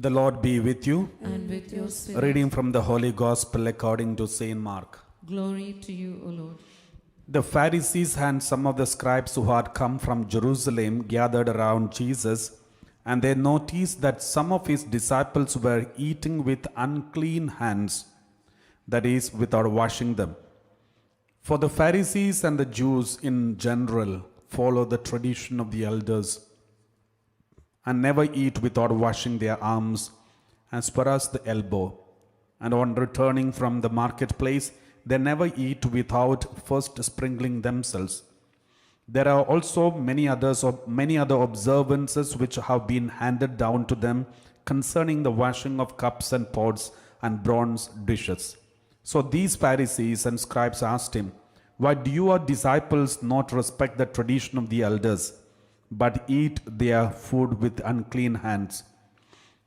The Lord be with you. And with your spirit. Reading from the Holy Gospel according to Saint Mark. Glory to you, O Lord. The Pharisees and some of the scribes who had come from Jerusalem gathered around Jesus, and they noticed that some of his disciples were eating with unclean hands, that is, without washing them. For the Pharisees and the Jews in general follow the tradition of the elders and never eat without washing their arms as far as the elbow. And on returning from the marketplace, they never eat without first sprinkling themselves. There are also many other observances which have been handed down to them concerning the washing of cups and pots and bronze dishes. So these Pharisees and scribes asked him, "Why do your disciples not respect the tradition of the elders, but eat their food with unclean hands?"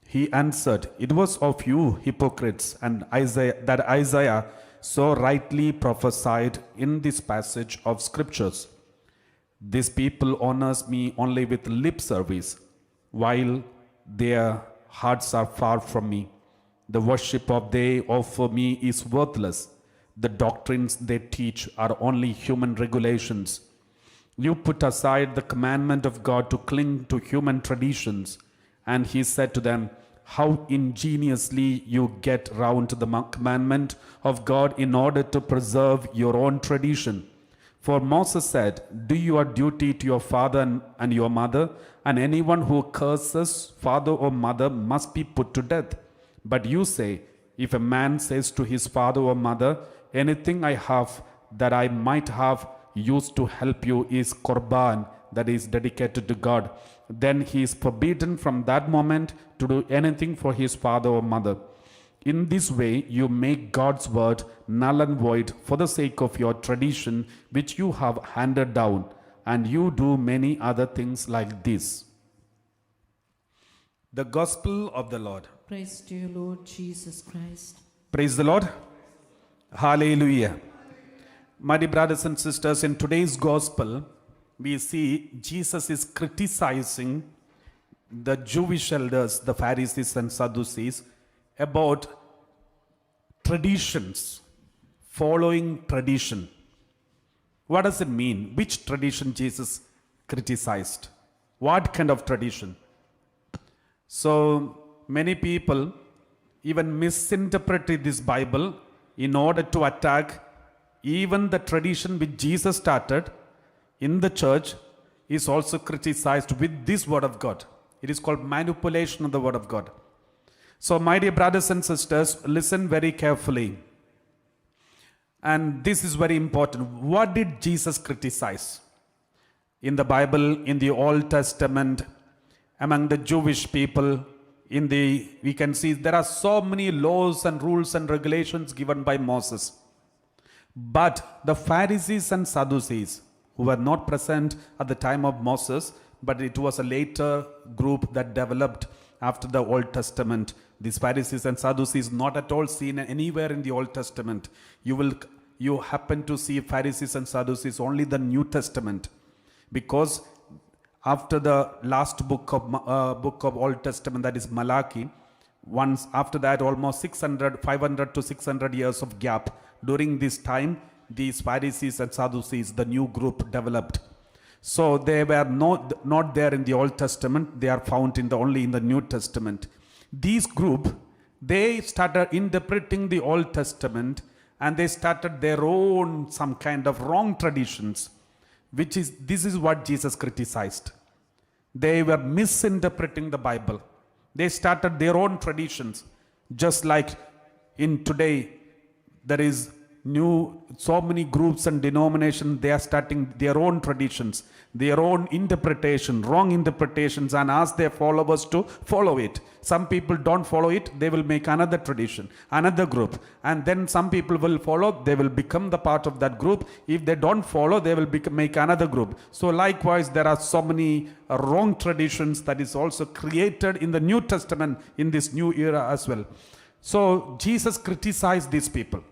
He answered, "It was of you, hypocrites, and Isaiah so rightly prophesied in this passage of scriptures. This people honors me only with lip service, while their hearts are far from me. The worship of they offer me is worthless. The doctrines they teach are only human regulations. You put aside the commandment of God to cling to human traditions." And he said to them, "How ingeniously you get round to the commandment of God in order to preserve your own tradition. For Moses said, 'Do your duty to your father and your mother, and anyone who curses father or mother must be put to death.' But you say, 'If a man says to his father or mother, anything I have that I might have used to help you is korban, that is dedicated to God, then he is forbidden from that moment to do anything for his father or mother. In this way you make God's word null and void for the sake of your tradition which you have handed down, and you do many other things like this." The Gospel of the Lord. Praise to you, Lord Jesus Christ. Praise the Lord. Hallelujah. My dear brothers and sisters, in today's Gospel, we see Jesus is criticizing the Jewish elders, the Pharisees and Sadducees, about traditions, following tradition. What does it mean? Which tradition Jesus criticized? What kind of tradition? So many people even misinterpret this Bible in order to attack even the tradition which Jesus started in the church is also criticized with this word of God. It is called manipulation of the word of God. So my dear brothers and sisters, listen very carefully. And this is very important. What did Jesus criticize? In the Bible, in the Old Testament, among the Jewish people, we can see there are so many laws and rules and regulations given by Moses. But the Pharisees and Sadducees, who were not present at the time of Moses, but it was a later group that developed after the Old Testament. These Pharisees and Sadducees not at all seen anywhere in the Old Testament. You happen to see Pharisees and Sadducees only the New Testament, because after the last book of Old Testament, that is Malachi, once after that almost 500 to 600 years of gap. During this time, these Pharisees and Sadducees, the new group, developed. So they were not there in the Old Testament. They are found only in the New Testament. This group, they started interpreting the Old Testament, and they started their own some kind of wrong traditions, this is what Jesus criticized. They were misinterpreting the Bible. They started their own traditions. Just like in today, there is so many groups and denominations, they are starting their own traditions, their own interpretation, wrong interpretations, and ask their followers to follow it. Some people don't follow it, they will make another tradition, another group. And then some people will follow, they will become the part of that group. If they don't follow, they will make another group. So likewise, there are so many wrong traditions that is also created in the New Testament in this new era as well. So Jesus criticized these people,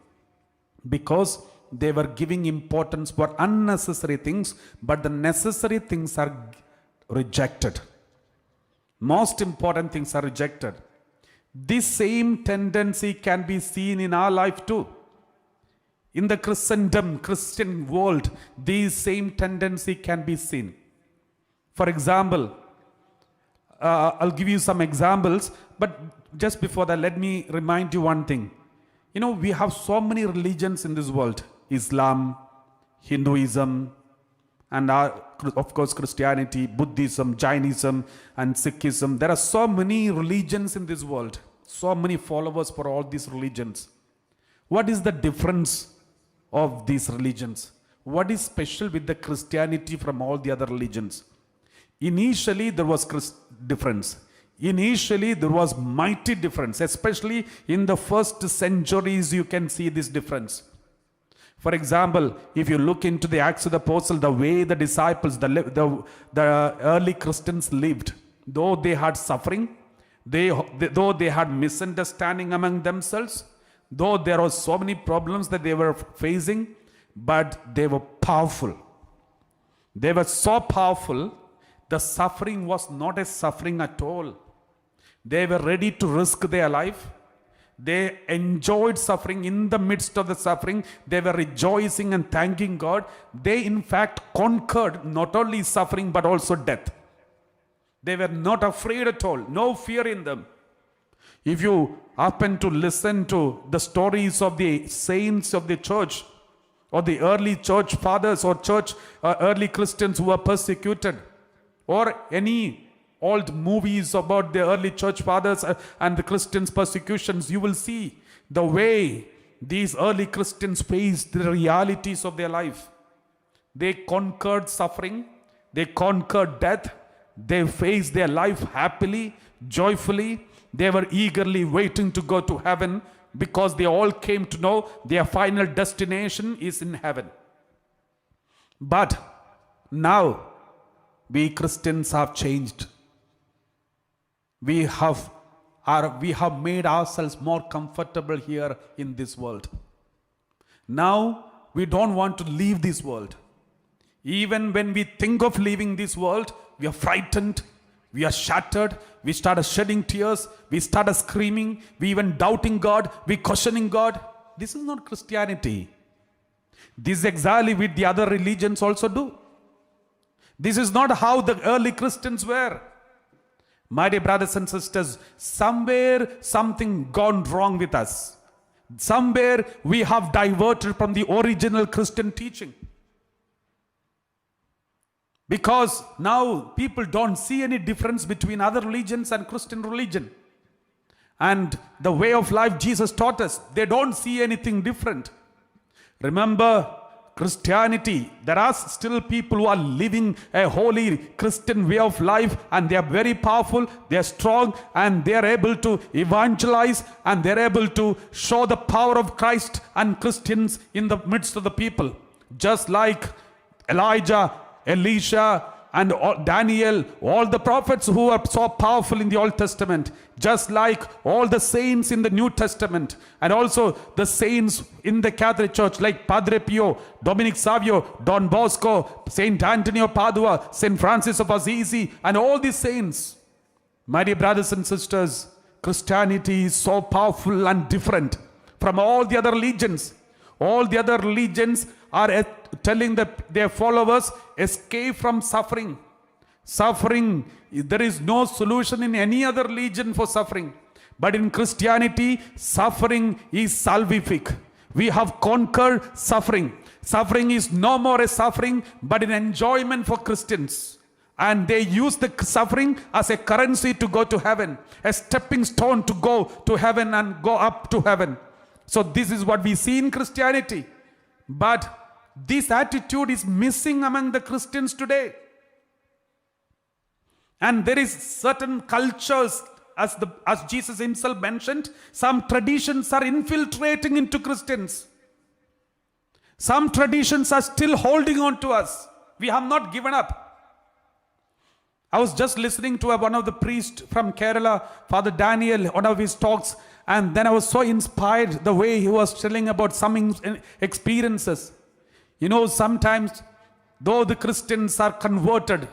because they were giving importance for unnecessary things, but the necessary things are rejected. Most important things are rejected. This same tendency can be seen in our life too. In the Christendom, Christian world, these same tendency can be seen. For example, I'll give you some examples, but just before that, let me remind you one thing. You know, we have so many religions in this world: Islam, Hinduism, and of course Christianity, Buddhism, Jainism, and Sikhism. There are so many religions in this world, so many followers for all these religions. What is the difference of these religions? What is special with the Christianity from all the other religions? Initially, there was difference. Initially, there was mighty difference, especially in the first centuries. You can see this difference. For example, if you look into the Acts of the Apostles, the way the disciples, the early Christians lived, though they had suffering, though they had misunderstanding among themselves, though there were so many problems that they were facing, but they were powerful. They were so powerful, the suffering was not a suffering at all. They were ready to risk their life. They enjoyed suffering. In the midst of the suffering, they were rejoicing and thanking God. They in fact conquered not only suffering but also death. They were not afraid at all, no fear in them. If you happen to listen to the stories of the saints of the church, or the early church fathers, or early Christians who were persecuted, or any old movies about the early church fathers and the Christians' persecutions, you will see the way these early Christians faced the realities of their life. They conquered suffering, they conquered death, they faced their life happily, joyfully. They were eagerly waiting to go to heaven because they all came to know their final destination is in heaven. But now, we Christians have changed. We have made ourselves more comfortable here in this world. Now, we don't want to leave this world. Even when we think of leaving this world, we are frightened, we are shattered, we started shedding tears, we started screaming, we even doubting God, we questioning God. This is not Christianity. This is exactly what the other religions also do. This is not how the early Christians were. My dear brothers and sisters, somewhere something gone wrong with us. Somewhere we have diverted from the original Christian teaching. Because now people don't see any difference between other religions and Christian religion. And the way of life Jesus taught us, they don't see anything different. Remember, Christianity, there are still people who are living a holy Christian way of life, and they are very powerful, they are strong, and they are able to evangelize, and they are able to show the power of Christ and Christians in the midst of the people. Just like Elijah, Elisha, and Daniel, all the prophets who are so powerful in the Old Testament, just like all the saints in the New Testament, and also the saints in the Catholic Church like Padre Pio, Dominic Savio, Don Bosco, Saint Antonio Padua, Saint Francis of Assisi, and all these saints. My dear brothers and sisters, Christianity is so powerful and different from all the other religions. All the other religions are telling their followers, escape from suffering. Suffering, there is no solution in any other religion for suffering. But in Christianity, suffering is salvific. We have conquered suffering. Suffering is no more a suffering, but an enjoyment for Christians. And they use the suffering as a currency to go to heaven, a stepping stone to go to heaven and go up to heaven. So this is what we see in Christianity. But this attitude is missing among the Christians today. And there is certain cultures, as Jesus himself mentioned, some traditions are infiltrating into Christians. Some traditions are still holding on to us. We have not given up. I was just listening to one of the priests from Kerala, Father Daniel, one of his talks, and then I was so inspired the way he was telling about some experiences. You know, sometimes, though the Christians are converted,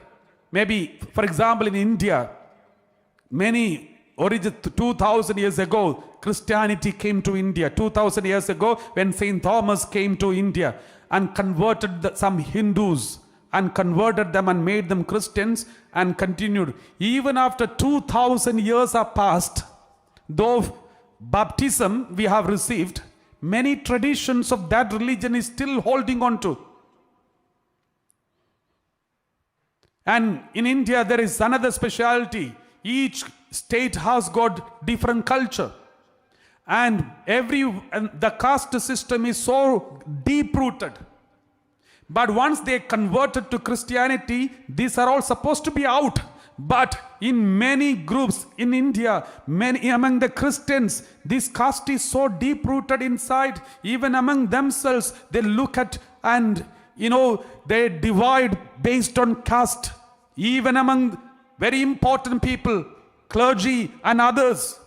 maybe, for example, in India, many origin 2000 years ago, Christianity came to India. 2000 years ago, when St. Thomas came to India and converted some Hindus and converted them and made them Christians and continued. Even after 2000 years are passed, though baptism we have received, many traditions of that religion is still holding on to. And in India, there is another specialty. Each state has got different culture. And the caste system is so deep-rooted. But once they converted to Christianity, these are all supposed to be out. But in many groups in India, many among the Christians, this caste is so deep-rooted inside. Even among themselves, they look at and, they divide based on caste. Even among very important people, clergy and others.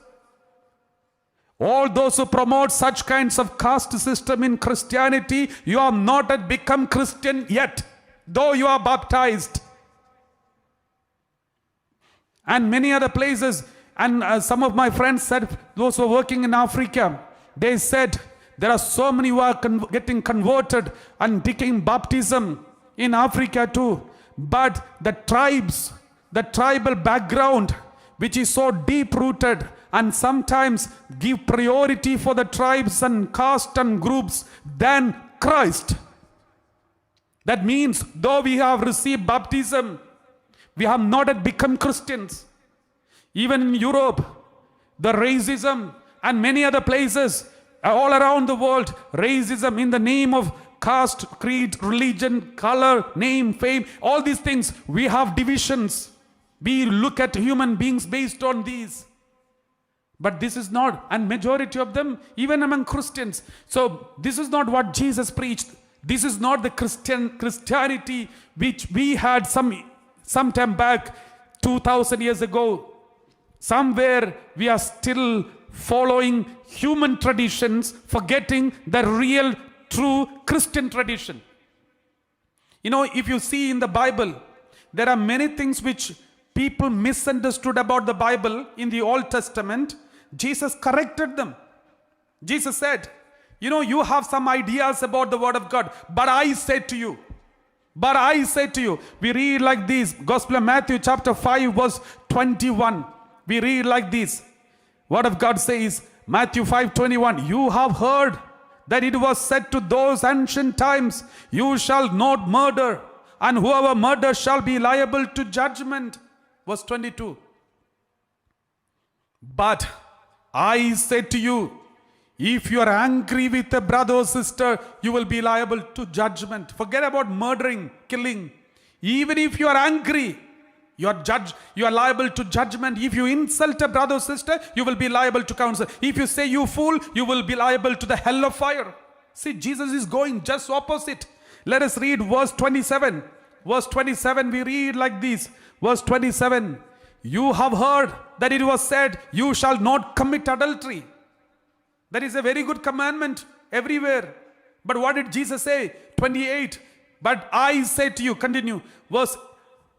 All those who promote such kinds of caste system in Christianity, you have not yet become Christian yet, though you are baptized. And many other places, and some of my friends said, those who are working in Africa, they said, there are so many who are getting converted and taking baptism in Africa too. But the tribes, the tribal background, which is so deep-rooted, and sometimes give priority for the tribes and caste and groups than Christ. That means, though we have received baptism, we have not yet become Christians. Even in Europe, the racism and many other places, all around the world, racism in the name of caste, creed, religion, color, name, fame, all these things, we have divisions. We look at human beings based on these. But this is not, and majority of them, even among Christians. So this is not what Jesus preached. This is not the Christianity which we had some time back, 2000 years ago. Somewhere we are still following human traditions, forgetting the real, true Christian tradition. If you see in the Bible, there are many things which people misunderstood about the Bible in the Old Testament. Jesus corrected them. Jesus said, you have some ideas about the Word of God, but I say to you, we read like this, Gospel of Matthew chapter 5 verse 21. We read like this. Word of God says, Matthew 5:21, you have heard that it was said to those ancient times, you shall not murder, and whoever murders shall be liable to judgment. Verse 22. But I say to you, if you are angry with a brother or sister, you will be liable to judgment. Forget about murdering, killing. Even if you are angry, you are liable to judgment. If you insult a brother or sister, you will be liable to counsel. If you say you fool, you will be liable to the hell of fire. See, Jesus is going just opposite. Let us read verse 27. Verse 27, we read like this. Verse 27, you have heard that it was said, you shall not commit adultery. That is a very good commandment everywhere. But what did Jesus say? 28, but I say to you, continue, verse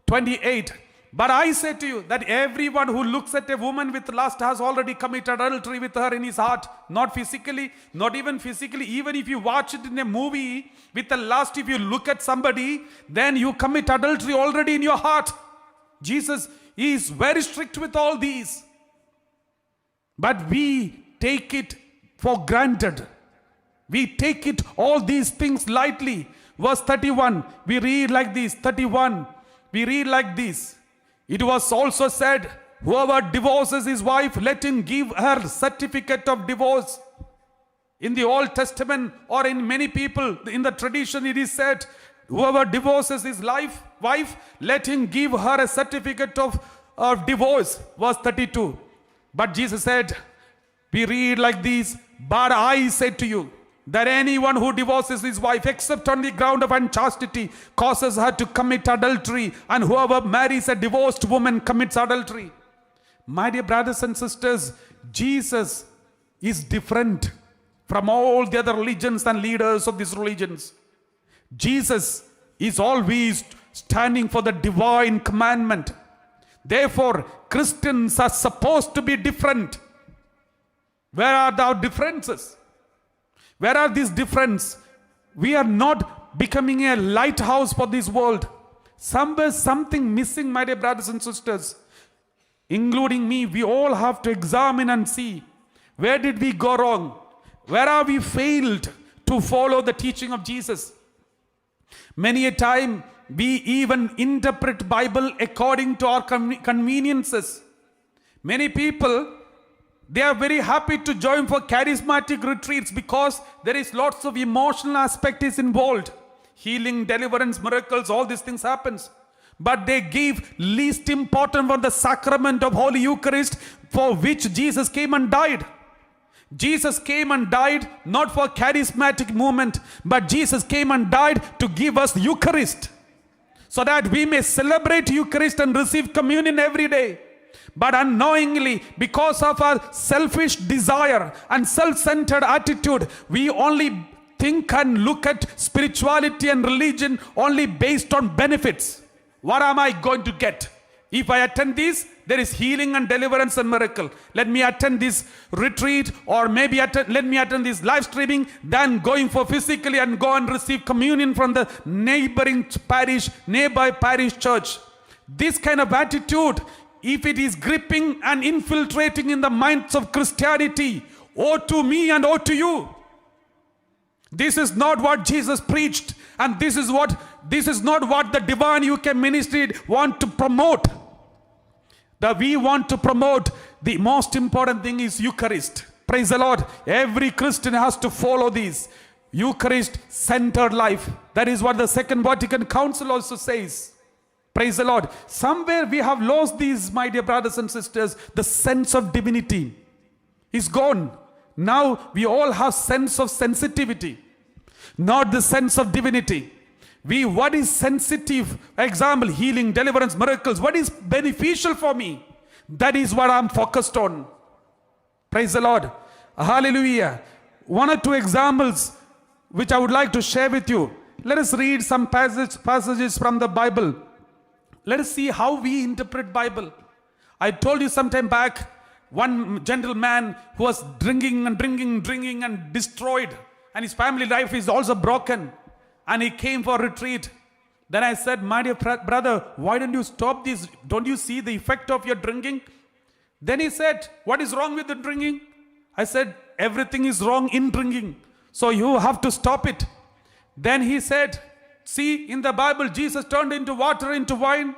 28, but I say to you that everyone who looks at a woman with lust has already committed adultery with her in his heart. Not physically, not even physically. Even if you watch it in a movie with the lust, if you look at somebody, then you commit adultery already in your heart. Jesus is very strict with all these. But we take it for granted. We take it, all these things lightly. Verse 31, we read like this. 31, we read like this. It was also said, whoever divorces his wife, let him give her certificate of divorce. In the Old Testament, or in many people, in the tradition, it is said, whoever divorces his wife, let him give her a certificate of divorce. Verse 32. But Jesus said, we read like this, but I say to you, that anyone who divorces his wife except on the ground of unchastity causes her to commit adultery, and whoever marries a divorced woman commits adultery. My dear brothers and sisters, Jesus is different from all the other religions and leaders of these religions. Jesus is always standing for the divine commandment. Therefore, Christians are supposed to be different. Where are our differences? Where are these differences? We are not becoming a lighthouse for this world. Somewhere something missing, my dear brothers and sisters. Including me, we all have to examine and see, where did we go wrong? Where are we failed to follow the teaching of Jesus? Many a time we even interpret Bible according to our conveniences. Many people, they are very happy to join for charismatic retreats because there is lots of emotional aspect is involved. Healing, deliverance, miracles, all these things happens. But they give least importance for the sacrament of Holy Eucharist, for which Jesus came and died. Jesus came and died not for charismatic movement, but Jesus came and died to give us Eucharist, so that we may celebrate Eucharist and receive communion every day. But unknowingly, because of our selfish desire and self-centered attitude, we only think and look at spirituality and religion only based on benefits. What am I going to get? If I attend this, there is healing and deliverance and miracle. Let me attend this retreat, or maybe let me attend this live streaming, then going for physically and go and receive communion from the nearby parish church. This kind of attitude, if it is gripping and infiltrating in the minds of Christianity, woe to me and woe to you. This is not what Jesus preached, and this is not what the Divine UK ministry want to promote. That we want to promote, the most important thing is Eucharist. Praise the Lord. Every Christian has to follow this Eucharist-centered life. That is what the Second Vatican Council also says. Praise the Lord. Somewhere we have lost these, my dear brothers and sisters. The sense of divinity is gone. Now we all have sense of sensitivity, not the sense of divinity. What is sensitive? Example, healing, deliverance, miracles. What is beneficial for me? That is what I'm focused on. Praise the Lord. Hallelujah. One or two examples which I would like to share with you. Let us read some passages from the Bible. Let us see how we interpret Bible. I told you some time back, one gentleman who was drinking and destroyed, and his family life is also broken. And he came for retreat. Then I said, my dear brother, why don't you stop this? Don't you see the effect of your drinking? Then he said, what is wrong with the drinking? I said, everything is wrong in drinking, so you have to stop it. Then he said, see, in the Bible, Jesus turned into water into wine.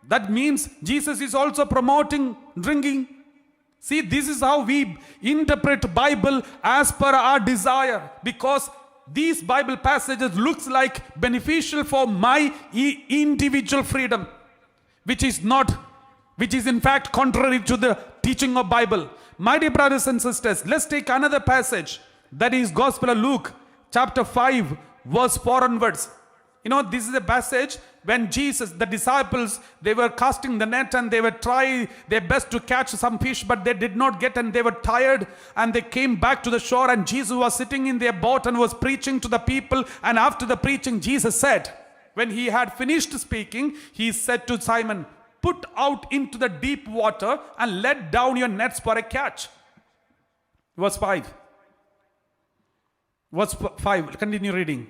That means Jesus is also promoting drinking. See, this is how we interpret Bible as per our desire, because these Bible passages looks like beneficial for my individual freedom, which is in fact contrary to the teaching of Bible. My dear brothers and sisters, let's take another passage. That is Gospel of Luke, chapter 5, verse 4 onwards. You know, this is a passage when Jesus, the disciples, they were casting the net and they were trying their best to catch some fish, but they did not get, and they were tired, and they came back to the shore, and Jesus was sitting in their boat and was preaching to the people. And after the preaching, Jesus said, when he had finished speaking, he said to Simon, put out into the deep water and let down your nets for a catch. Verse 5. Verse 5, continue reading.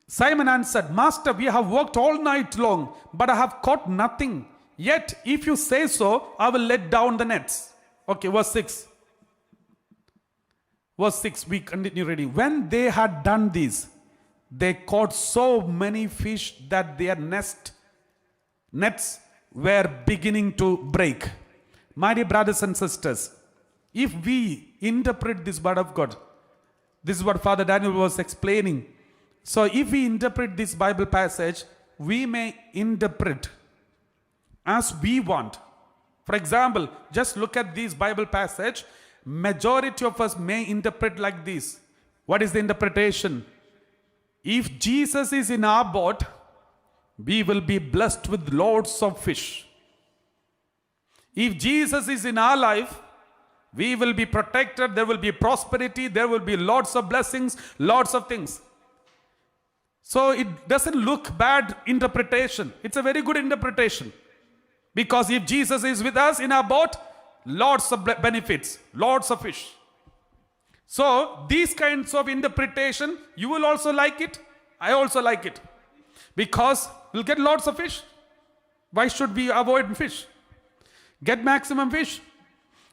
Simon answered, Master, we have worked all night long, but I have caught nothing. Yet, if you say so, I will let down the nets. Okay, verse 6. Verse 6, we continue reading. When they had done this, they caught so many fish that their nets were beginning to break. My dear brothers and sisters, if we interpret this word of God, this is what Father Daniel was explaining. So if we interpret this Bible passage, we may interpret as we want. For example, just look at this Bible passage. Majority of us may interpret like this. What is the interpretation? If Jesus is in our boat, we will be blessed with loads of fish. If Jesus is in our life, we will be protected, there will be prosperity, there will be lots of blessings, lots of things. So it doesn't look bad interpretation. It's a very good interpretation. Because if Jesus is with us in our boat, lots of benefits, lots of fish. So these kinds of interpretation, you will also like it. I also like it. Because we'll get lots of fish. Why should we avoid fish? Get maximum fish.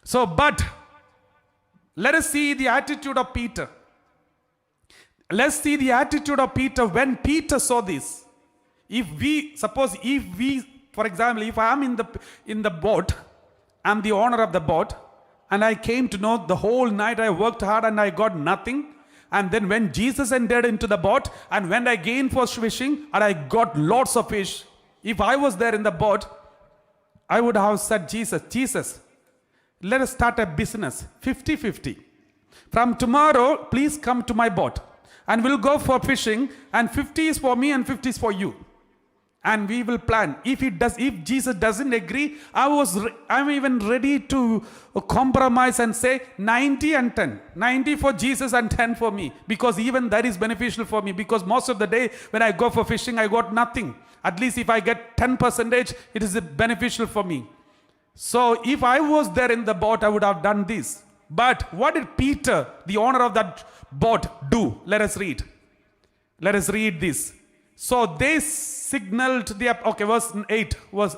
So, but let us see the attitude of Peter. Let's see the attitude of Peter when Peter saw this. For example, if I am in the boat, I'm the owner of the boat, and I came to know the whole night I worked hard and I got nothing. And then when Jesus entered into the boat, and when I again was fishing and I got lots of fish, if I was there in the boat, I would have said, Jesus, let us start a business, 50-50. From tomorrow, please come to my boat and we'll go for fishing, and 50 is for me and 50 is for you. And we will plan. If Jesus doesn't agree, I'm even ready to compromise and say 90 and 10. 90 for Jesus and 10 for me. Because even that is beneficial for me. Because most of the day when I go for fishing, I got nothing. At least if I get 10%, it is beneficial for me. So if I was there in the boat, I would have done this. But what did Peter, the owner of that boat, do? Let us read. Let us read this. So they signaled verse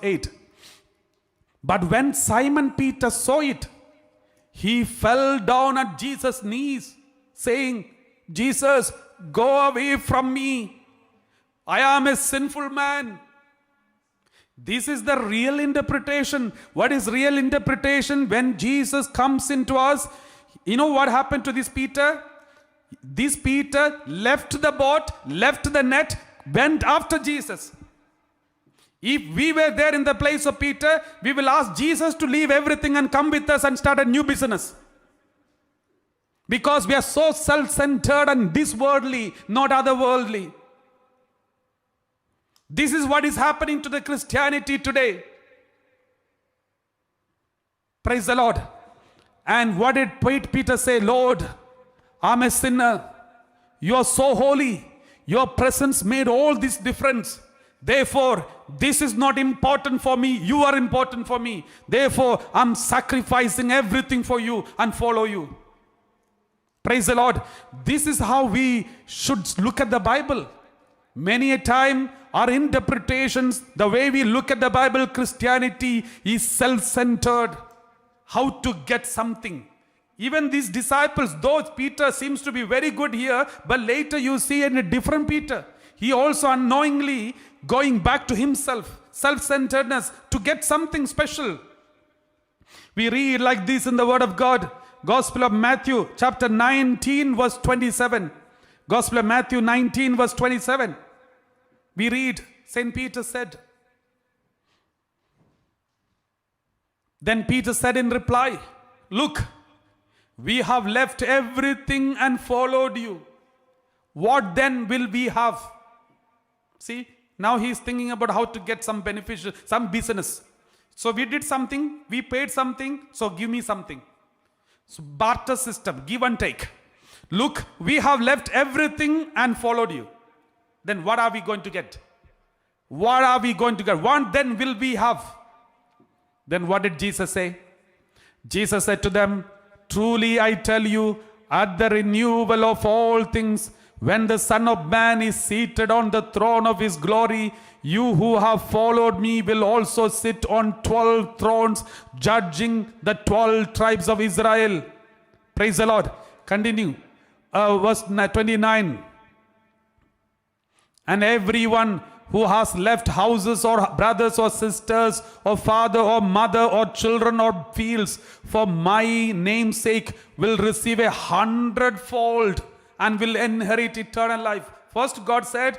8. But when Simon Peter saw it, he fell down at Jesus' knees, saying, Jesus, go away from me. I am a sinful man. This is the real interpretation. What is real interpretation? When Jesus comes into us, you know what happened to this Peter? This Peter left the boat, left the net, went after Jesus. If we were there in the place of Peter, we will ask Jesus to leave everything and come with us and start a new business. Because we are so self-centered and this worldly, not otherworldly. This is what is happening to the Christianity today. Praise the Lord. And what did Peter say? Lord, I'm a sinner. You are so holy. Your presence made all this difference. Therefore, this is not important for me. You are important for me. Therefore, I'm sacrificing everything for you and follow you. Praise the Lord. This is how we should look at the Bible. Many a time, our interpretations, the way we look at the Bible, Christianity is self-centered. How to get something. Even these disciples, though Peter seems to be very good here, but later you see a different Peter. He also unknowingly going back to himself, self-centeredness, to get something special. We read like this in the Word of God. Gospel of Matthew, chapter 19, verse 27. Gospel of Matthew 19, verse 27. We read, St. Peter said, then Peter said in reply, look, we have left everything and followed you. What then will we have? See, now he is thinking about how to get some beneficial, some business. So we did something, we paid something, so give me something. So barter system, give and take. Look, we have left everything and followed you. Then what are we going to get? What are we going to get? What then will we have? Then what did Jesus say? Jesus said to them, truly I tell you, at the renewal of all things, when the Son of Man is seated on the throne of his glory, you who have followed me will also sit on 12 thrones, judging the 12 tribes of Israel. Praise the Lord. Continue. Verse 29. And everyone who has left houses or brothers or sisters or father or mother or children or fields for my name's sake will receive 100-fold and will inherit eternal life. First God said,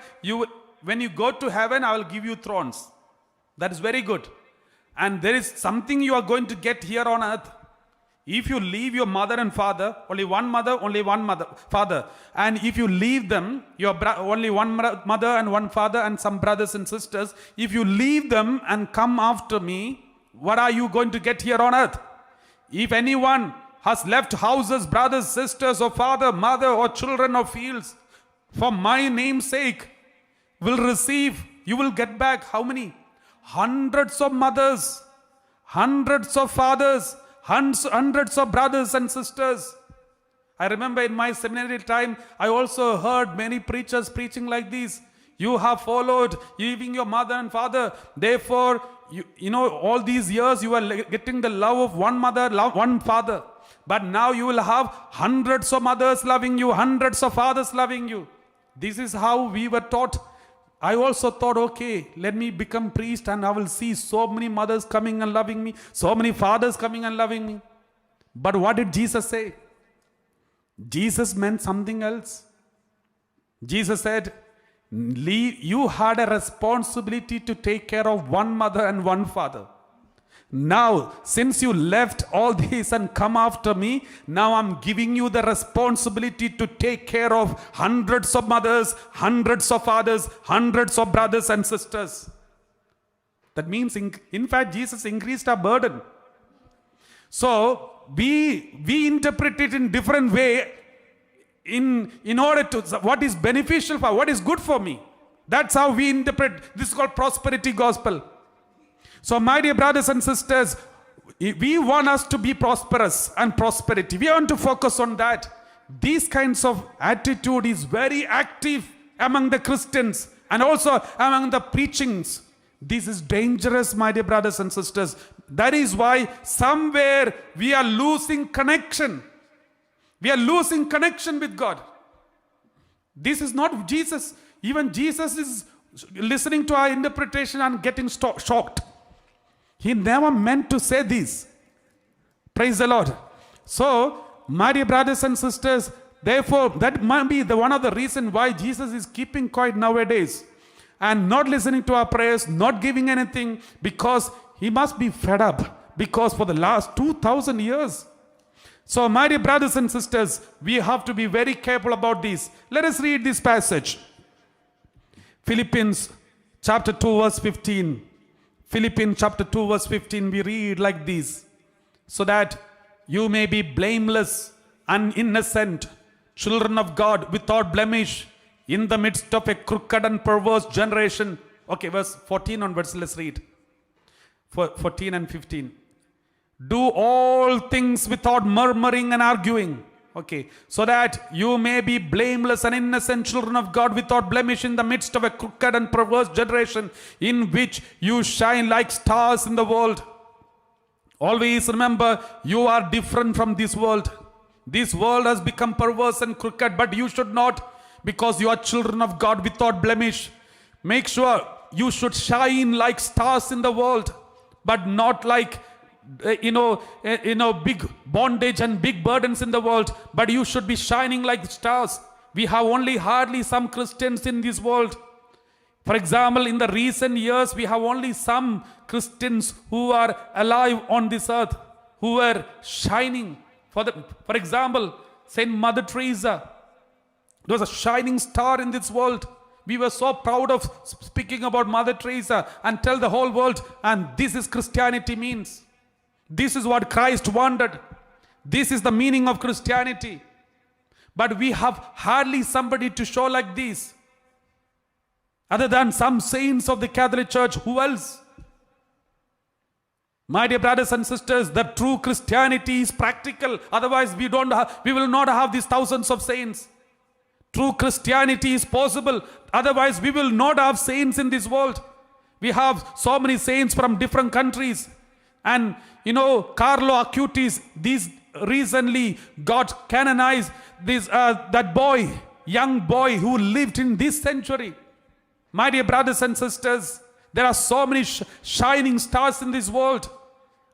when you go to heaven, I will give you thrones. That is very good. And there is something you are going to get here on earth. If you leave your mother and father, only one father, and if you leave them, only one mother and one father and some brothers and sisters, if you leave them and come after me, what are you going to get here on earth? If anyone has left houses, brothers, sisters, or father, mother, or children, or fields, for my name's sake, will receive, you will get back how many? hundreds of mothers, hundreds of fathers, hundreds of brothers and sisters. I remember in my seminary time, I also heard many preachers preaching like this. You have followed, leaving your mother and father. Therefore, you know, all these years you are getting the love of one mother, one father. But now you will have hundreds of mothers loving you, hundreds of fathers loving you. This is how we were taught. I also thought, okay, let me become priest and I will see so many mothers coming and loving me, so many fathers coming and loving me. But what did Jesus say? Jesus meant something else. Jesus said, you had a responsibility to take care of one mother and one father. Now, since you left all this and come after me, now I'm giving you the responsibility to take care of hundreds of mothers, hundreds of fathers, hundreds of brothers and sisters. That means, in fact, Jesus increased our burden. So, we interpret it in different way in order to, what is beneficial for, what is good for me. That's how we interpret. This is called prosperity gospel. So my dear brothers and sisters, we want us to be prosperous and prosperity. We want to focus on that. These kinds of attitude is very active among the Christians and also among the preachings. This is dangerous, my dear brothers and sisters. That is why somewhere we are losing connection. We are losing connection with God. This is not Jesus. Even Jesus is listening to our interpretation and getting shocked. He never meant to say this. Praise the Lord. So, my dear brothers and sisters, therefore, that might be one of the reasons why Jesus is keeping quiet nowadays and not listening to our prayers, not giving anything, because he must be fed up. Because for the last 2,000 years. So, my dear brothers and sisters, we have to be very careful about this. Let us read this passage. Philippians chapter 2 verse 15. Philippians chapter 2 verse 15, we read like this. So that you may be blameless and innocent, children of God without blemish, in the midst of a crooked and perverse generation. Okay, verse 14 onwards, let's read. 14 and 15. Do all things without murmuring and arguing. Okay, so that you may be blameless and innocent children of God without blemish in the midst of a crooked and perverse generation, in which you shine like stars in the world. Always remember, you are different from this world. This world has become perverse and crooked, but you should not, because you are children of God without blemish. Make sure you should shine like stars in the world, but not like big bondage and big burdens in the world, but you should be shining like stars. We have only hardly some Christians in this world. For example, in the recent years, we have only some Christians who are alive on this earth, who are shining. For example, Saint Mother Teresa was a shining star in this world. We were so proud of speaking about Mother Teresa and tell the whole world, and this is Christianity means. This is what Christ wanted. This is the meaning of Christianity. But we have hardly somebody to show like this. Other than some saints of the Catholic Church, who else? My dear brothers and sisters, the true Christianity is practical. Otherwise, we will not have these thousands of saints. True Christianity is possible. Otherwise, we will not have saints in this world. We have so many saints from different countries. And Carlo Acutis, these recently got canonized. Young boy who lived in this century. My dear brothers and sisters, there are so many shining stars in this world.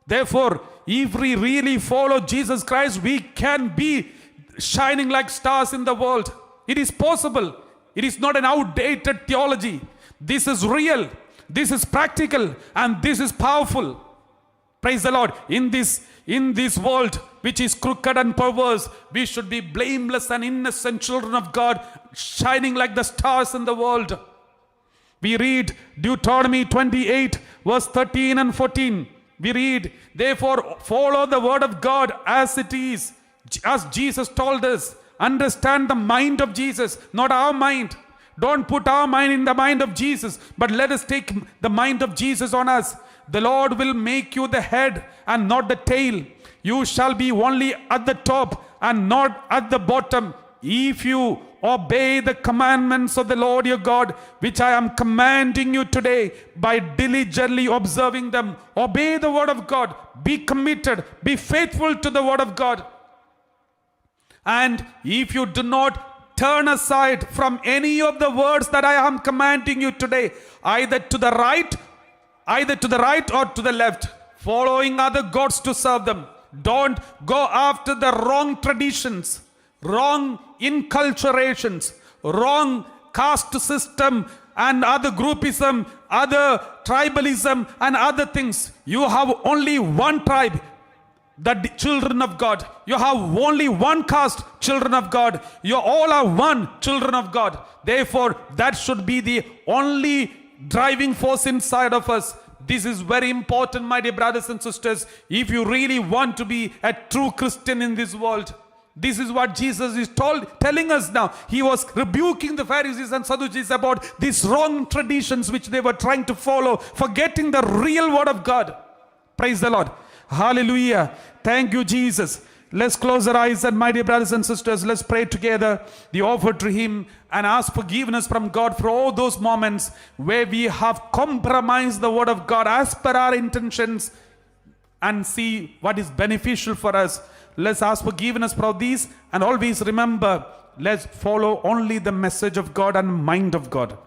Therefore, if we really follow Jesus Christ, we can be shining like stars in the world. It is possible. It is not an outdated theology. This is real. This is practical. And this is powerful. Praise the Lord. In this world, which is crooked and perverse, we should be blameless and innocent children of God, shining like the stars in the world. We read Deuteronomy 28, verse 13 and 14. We read, therefore, follow the word of God as it is, as Jesus told us. Understand the mind of Jesus, not our mind. Don't put our mind in the mind of Jesus, but let us take the mind of Jesus on us. The Lord will make you the head and not the tail. You shall be only at the top and not at the bottom. If you obey the commandments of the Lord your God, which I am commanding you today, by diligently observing them, obey the word of God, be committed, be faithful to the word of God. And if you do not turn aside from any of the words that I am commanding you today, either to the right or to the left, following other gods to serve them. Don't go after the wrong traditions, wrong inculturations, wrong caste system and other groupism, other tribalism and other things. You have only one tribe, the children of God. You have only one caste, children of God. You all are one, children of God. Therefore, that should be the only driving force inside of us. This is very important, my dear brothers and sisters. If you really want to be a true Christian in this world, this is what Jesus is telling us now. He was rebuking the Pharisees and Sadducees about these wrong traditions which they were trying to follow, forgetting the real word of God. Praise the Lord. Hallelujah. Thank you, Jesus. Let's close our eyes, and my dear brothers and sisters, let's pray together the offer to Him and ask forgiveness from God for all those moments where we have compromised the word of God as per our intentions, and see what is beneficial for us. Let's ask forgiveness for these, and always remember, let's follow only the message of God and mind of God.